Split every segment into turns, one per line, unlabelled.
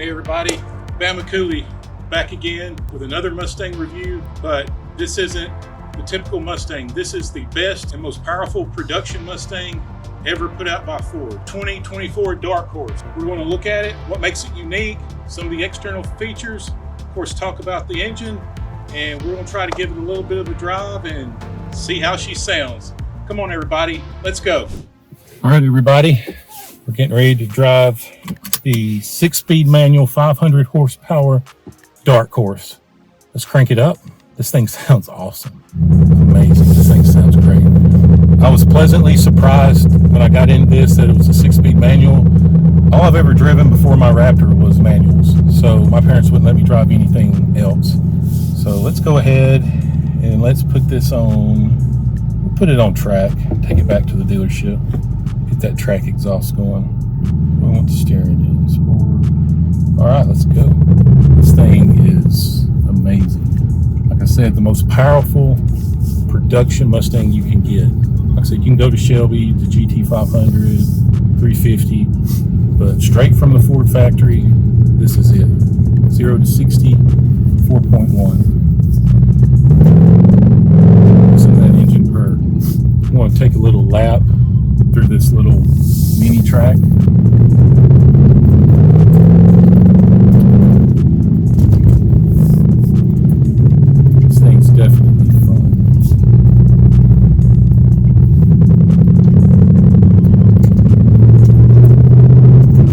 Hey everybody, BamaCooley back again with another Mustang review, but this isn't the typical Mustang. This is the best and most powerful production Mustang ever put out by Ford. 2024 Dark Horse. We're going to look at it, what makes it unique, some of the external features, of course talk about the engine, and we're going to try to give it a little bit of a drive and see how she sounds. Come on everybody, let's go.
All right everybody, we're getting ready to drive the 6-speed manual 500 horsepower Dark Horse. Let's crank it up. This thing sounds awesome. Amazing. This thing sounds great. I was pleasantly surprised when I got into this that it was a 6-speed manual. All I've ever driven before my Raptor was manuals, so my parents wouldn't let me drive anything else. So let's go ahead and let's put this on. We'll put it on track, take it back to the dealership, get that track exhaust going. I want the steering is forward. All right, let's go. This thing is amazing. Like I said, the most powerful production Mustang you can get. Like I said, you can go to Shelby, the GT 500, 350, but straight from the Ford factory, this is it. 0 to 60, 4.1. Listen to that engine purr. I want to take a little lap through this little mini track. This thing's definitely fun.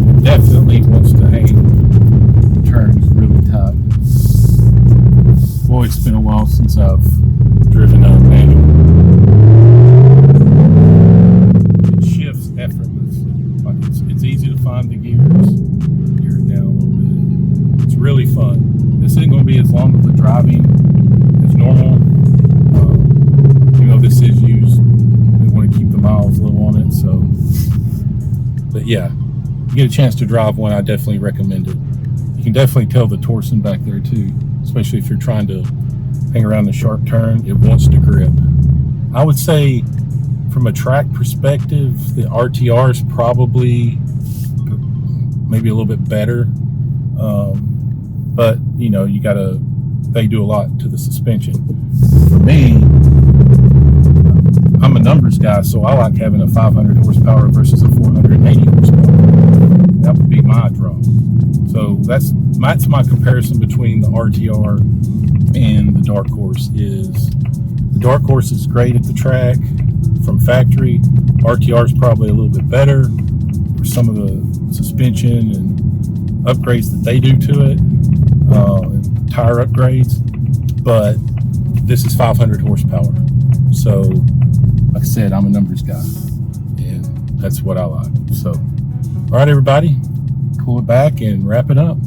It definitely wants to hang the turns really tight. Boy, it's been a while since I've driven a manual. It's easy to find the gears. Gear it down a little bit. It's really fun. This isn't going to be as long of a driving as normal. This is used. We want to keep the miles low on it. So, but yeah, you get a chance to drive one, I definitely recommend it. You can definitely tell the torsion back there too, especially if you're trying to hang around the sharp turn. It wants to grip. I would say, from a track perspective, the RTR is probably maybe a little bit better, but they do a lot to the suspension. For me, I'm a numbers guy, so I like having a 500 horsepower versus a 480 horsepower. That would be my draw. So that's my comparison between the RTR and the Dark Horse. Is the Dark Horse is great at the track from factory. RTR is probably a little bit better for some of the suspension and upgrades that they do to it, and tire upgrades, but this is 500 horsepower. So like I said, I'm a numbers guy and that's what I like. So all right everybody, pull it back and wrap it up.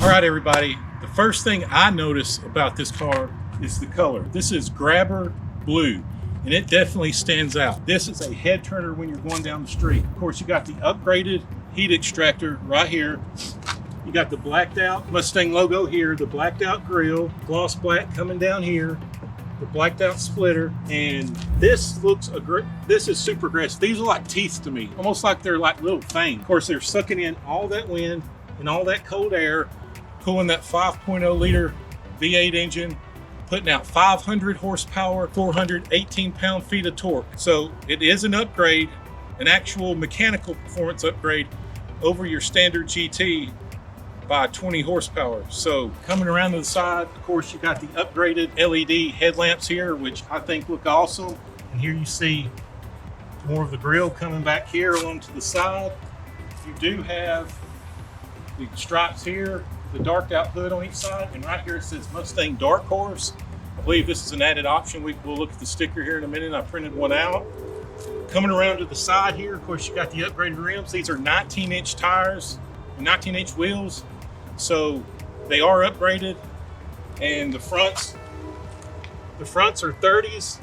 All right everybody, the first thing I notice about this car is the color. This is grabber blue, and it definitely stands out. This is a head turner when you're going down the street. Of course, you got the upgraded heat extractor right here. You got the blacked out Mustang logo here, the blacked out grille, gloss black coming down here, the blacked out splitter, and this looks this is super aggressive. These are like teeth to me, almost like they're like little fangs. Of course, they're sucking in all that wind and all that cold air, pulling that 5.0 liter V8 engine, putting out 500 horsepower, 418 pound-feet of torque. So it is an upgrade, an actual mechanical performance upgrade over your standard GT by 20 horsepower. So coming around to the side, of course, you got the upgraded LED headlamps here, which I think look awesome. And here you see more of the grille coming back here along to the side. You do have the stripes here, the darked out hood on each side, and right here it says Mustang Dark Horse. I believe this is an added option. We'll look at the sticker here in a minute. I printed one out. Coming around to the side here, of course, you got the upgraded rims. These are 19-inch tires, 19-inch wheels, so they are upgraded. And the fronts are 30s,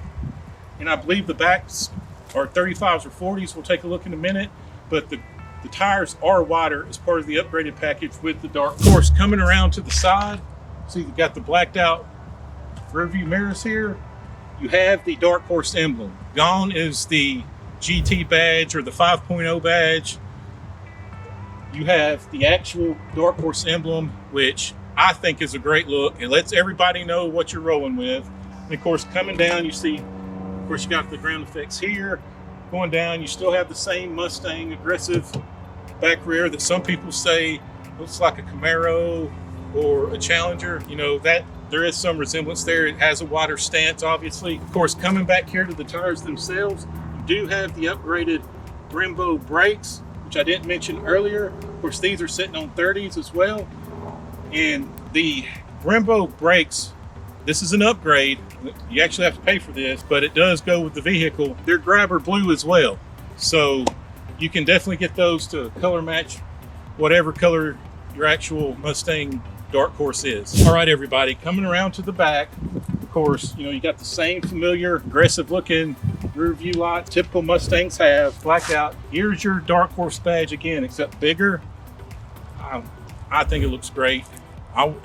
and I believe the backs are 35s or 40s. We'll take a look in a minute, but the tires are wider as part of the upgraded package with the Dark Horse. Coming around to the side, so you've got the blacked out rear view mirrors here. You have the Dark Horse emblem. Gone is the GT badge or the 5.0 badge. you have the actual Dark Horse emblem, which I think is a great look. It lets everybody know what you're rolling with. And of course, coming down, you see, of course, you got the ground effects here. Going down, you still have the same Mustang aggressive back rear that some people say looks like a Camaro or a Challenger. You know, that there is some resemblance there. It has a wider stance, obviously. Of course, coming back here to the tires themselves, you do have the upgraded Brembo brakes, which I didn't mention earlier. Of course, these are sitting on 30s as well. And the Brembo brakes, this is an upgrade. You actually have to pay for this, but it does go with the vehicle. They're grabber blue as well. So you can definitely get those to color match whatever color your actual Mustang Dark Horse is. All right, everybody, coming around to the back, of course, you know, you got the same familiar aggressive looking rear view light typical Mustangs have, blacked out. Here's your Dark Horse badge again, except bigger. I think it looks great.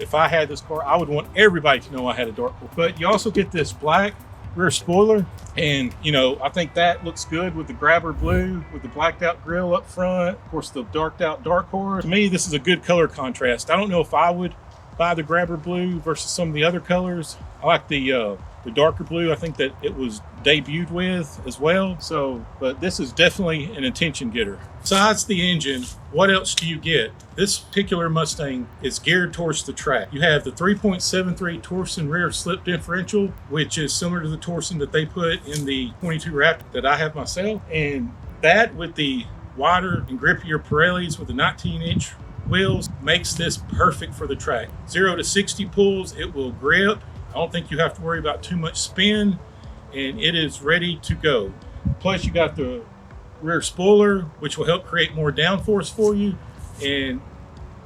If I had this car, I would want everybody to know I had a Dark Horse. But you also get this black rear spoiler, and you know, I think that looks good with the grabber blue, with the blacked out grille up front, of course the darked out Dark Horse. To me, this is a good color contrast. I don't know if I would buy the grabber blue versus some of the other colors. I like the darker blue. I think that it was debuted with as well. So, but this is definitely an attention getter. Besides the engine, what else do you get? This particular Mustang is geared towards the track. You have the 3.73 Torsen rear slip differential, which is similar to the Torsen that they put in the 22 Raptor that I have myself. And that with the wider and grippier Pirellis with the 19-inch wheels makes this perfect for the track. 0 to 60 pulls, it will grip. I don't think you have to worry about too much spin, and it is ready to go. Plus you got the rear spoiler, which will help create more downforce for you. And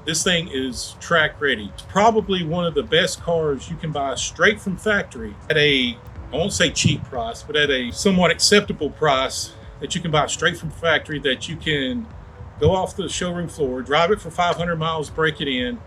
this thing is track ready. It's probably one of the best cars you can buy straight from factory at a, I won't say cheap price, but at a somewhat acceptable price that you can buy straight from factory, that you can go off the showroom floor, drive it for 500 miles, break it in,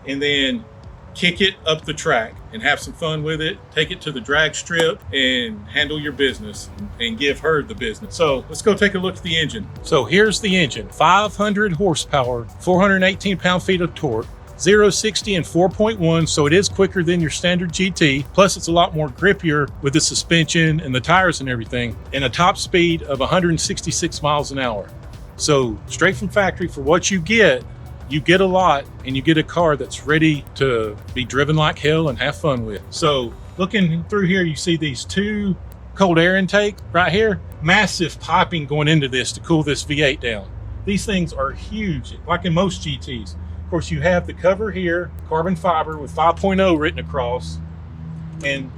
and then kick it up the track and have some fun with it. Take it to the drag strip and handle your business and give her the business. So let's go take a look at the engine. So here's the engine, 500 horsepower, 418 pound-feet of torque, 0-60 in 4.1, so it is quicker than your standard GT. Plus it's a lot more grippier with the suspension and the tires and everything, and a top speed of 166 miles an hour. So straight from factory, for what you get a lot, and you get a car that's ready to be driven like hell and have fun with. So looking through here, you see these two cold air intake right here. Massive piping going into this to cool this V8 down. These things are huge, like in most GTs. Of course, you have the cover here, carbon fiber with 5.0 written across. And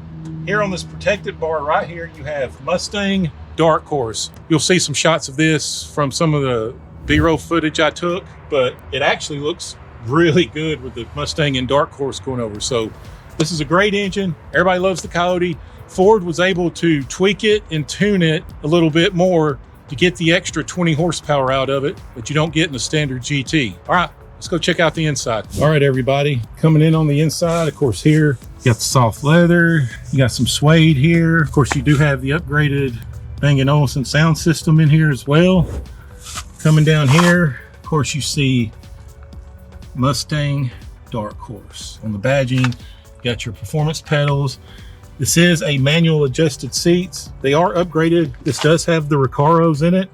here on this protected bar right here, you have Mustang Dark Horse. You'll see some shots of this from some of the B-roll footage I took, but it actually looks really good with the Mustang and Dark Horse going over. So this is a great engine. Everybody loves the Coyote. Ford was able to tweak it and tune it a little bit more to get the extra 20 horsepower out of it that you don't get in the standard GT. All right, let's go check out the inside. All right, everybody, coming in on the inside, of course, here you got the soft leather, you got some suede here. Of course, you do have the upgraded Bang & Olufsen sound system in here as well. Coming down here, of course, you see Mustang Dark Horse. On the badging, you got your performance pedals. This is a manual adjusted seats. They are upgraded. This does have the Recaros in it,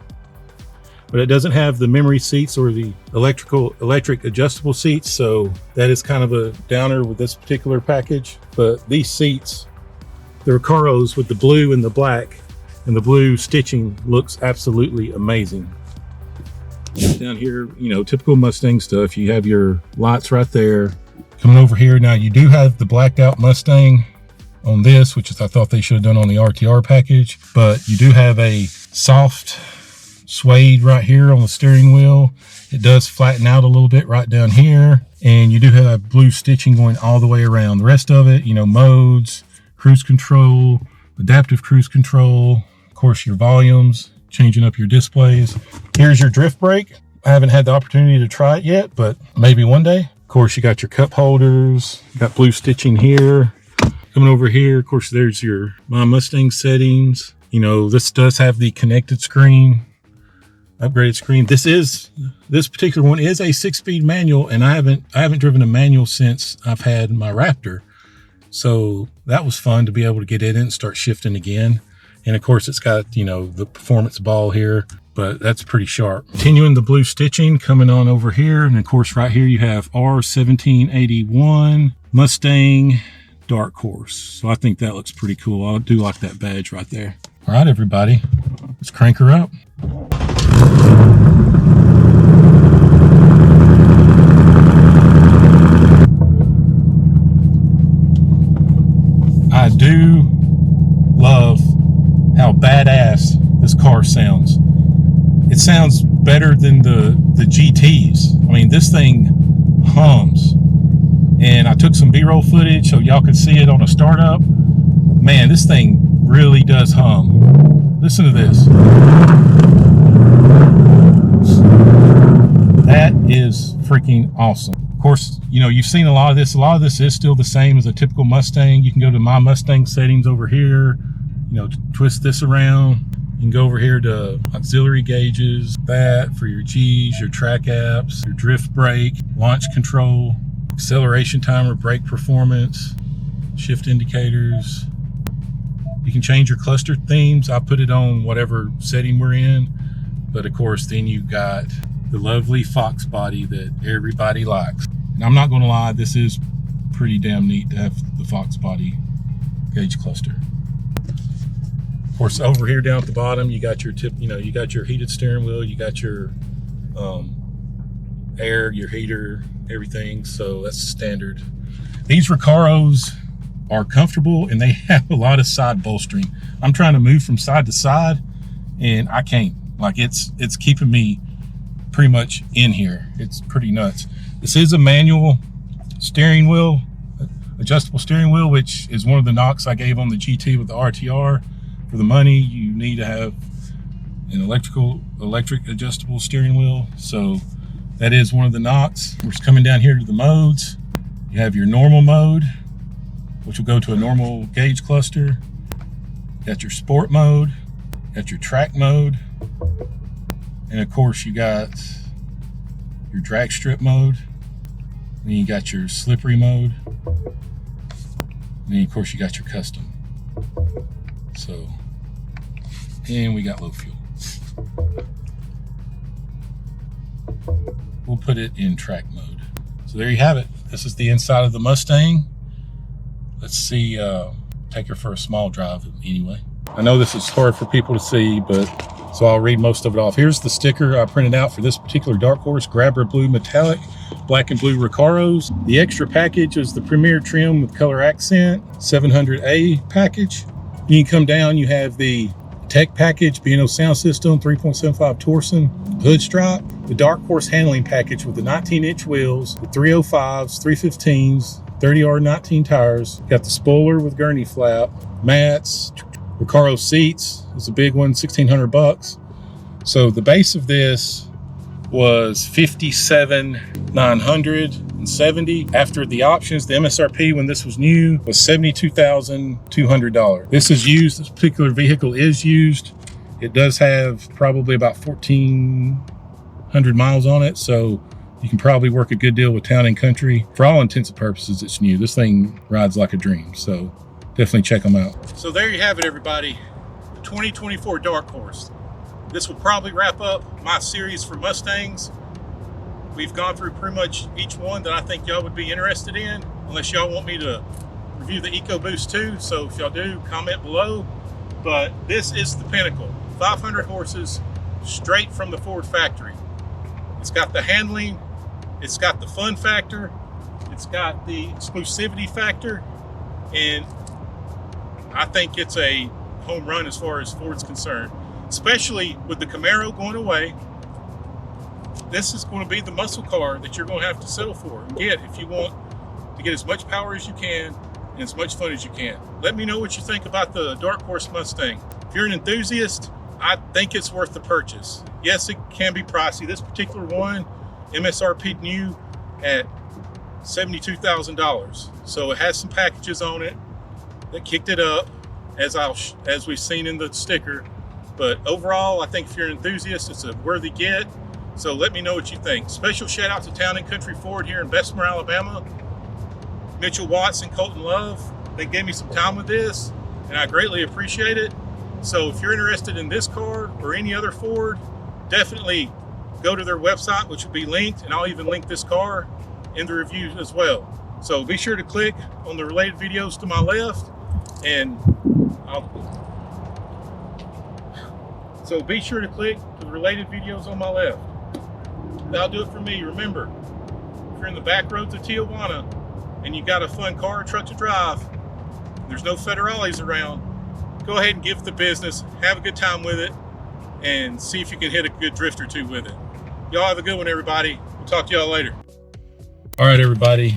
but it doesn't have the memory seats or the electric adjustable seats. So that is kind of a downer with this particular package. But these seats, the Recaros with the blue and the black and the blue stitching, looks absolutely amazing. Down here, you know, typical Mustang stuff. You have your lights right there. Coming over here, now you do have the blacked out Mustang on this, which is I thought they should have done on the RTR package, but you do have a soft suede right here on the steering wheel. It does flatten out a little bit right down here, and you do have blue stitching going all the way around. The rest of it, you know, modes, cruise control, adaptive cruise control, of course your volumes, changing up your displays. Here's your drift brake. I haven't had the opportunity to try it yet, but maybe one day. Of course, you got your cup holders, you got blue stitching here. Coming over here, of course, there's your My Mustang settings. You know, this does have the connected screen
upgraded screen. This particular one is a 6-speed manual, and I haven't driven a manual since I've had my Raptor. So that was fun to be able to get in it and start shifting again. And of course it's got, you know, the performance ball here, but that's pretty sharp. Continuing the blue stitching coming on over here. And of course right here you have R1781 Mustang Dark Horse. So I think that looks pretty cool. I do like that badge right there. All right, everybody, let's crank her up. I do love how badass this car sounds. It sounds better than the GTs. I mean, this thing hums. And I took some B-roll footage so y'all could see it on a startup. Man, this thing really does hum. Listen to this. That is freaking awesome. Of course, you know, you've seen a lot of this. A lot of this is still the same as a typical Mustang. You can go to My Mustang settings over here, you know, twist this around. You can go over here to auxiliary gauges, that for your G's, your track apps, your drift brake, launch control, acceleration timer, brake performance, shift indicators. You can change your cluster themes. I put it on whatever setting we're in. But of course, then you've got the lovely Fox body that everybody likes. And I'm not gonna lie, this is pretty damn neat to have the Fox body gauge cluster. Of course, over here down at the bottom, you got your you got your heated steering wheel, you got your air, your heater, everything. So that's standard. These Recaros are comfortable and they have a lot of side bolstering. I'm trying to move from side to side and I can't. Like it's keeping me pretty much in here. It's pretty nuts. This is a manual steering wheel, adjustable steering wheel, which is one of the knocks I gave on the GT with the RTR. For the money, you need to have an electric adjustable steering wheel. So that is one of the knocks. We're just coming down here to the modes. You have your normal mode, which will go to a normal gauge cluster. You got your sport mode, you got your track mode, and of course you got your drag strip mode. Then you got your slippery mode. And then of course you got your custom. So, and we got low fuel. We'll put it in track mode. So there you have it. This is the inside of the Mustang. Let's see, take her for a small drive anyway. I know this is hard for people to see, but so I'll read most of it off. Here's the sticker I printed out for this particular Dark Horse, Grabber Blue Metallic, black and blue Recaros. The extra package is the Premier trim with color accent, 700A package. You can come down, you have the Tech package, B&O sound system, 3.75 Torsen, hood strap, the Dark Horse handling package with the 19-inch wheels, the 305s, 315s, 30R19 tires, got the spoiler with gurney flap, mats, Recaro seats, it's a big one, $1,600. So the base of this was $57,970. After the options, the MSRP when this was new was $72,200. This is used, this particular vehicle is used. It does have probably about 1,400 miles on it, so you can probably work a good deal with town and country. For all intents and purposes, it's new. This thing rides like a dream, so definitely check them out.
So there you have it, everybody. The 2024 Dark Horse. This will probably wrap up my series for Mustangs. We've gone through pretty much each one that I think y'all would be interested in, unless y'all want me to review the EcoBoost too. So if y'all do, comment below. But this is the pinnacle. 500 horses straight from the Ford factory. It's got the handling, it's got the fun factor, it's got the exclusivity factor, and I think it's a home run as far as Ford's concerned. Especially with the Camaro going away, this is going to be the muscle car that you're going to have to settle for. Get if you want to get as much power as you can and as much fun as you can. Let me know what you think about the Dark Horse Mustang. If you're an enthusiast, I think it's worth the purchase. Yes, it can be pricey. This particular one, MSRP new at $72,000. So it has some packages on it that kicked it up, as we've seen in the sticker. But overall, I think if you're an enthusiast, it's a worthy get. So let me know what you think. Special shout out to Town and Country Ford here in Bessemer, Alabama. Mitchell Watts and Colton Love, they gave me some time with this, and I greatly appreciate it. So if you're interested in this car or any other Ford, definitely go to their website, which will be linked, and I'll even link this car in the review as well. So be sure to click on the related videos to my left, and so be sure to click to the related videos on my left. That'll do it for me. Remember, if you're in the back roads of Tijuana and you got a fun car or truck to drive, there's no federales around, go ahead and give it the business, have a good time with it, and see if you can hit a good drift or two with it. Y'all have a good one, everybody. We'll talk to y'all later.
All right, everybody.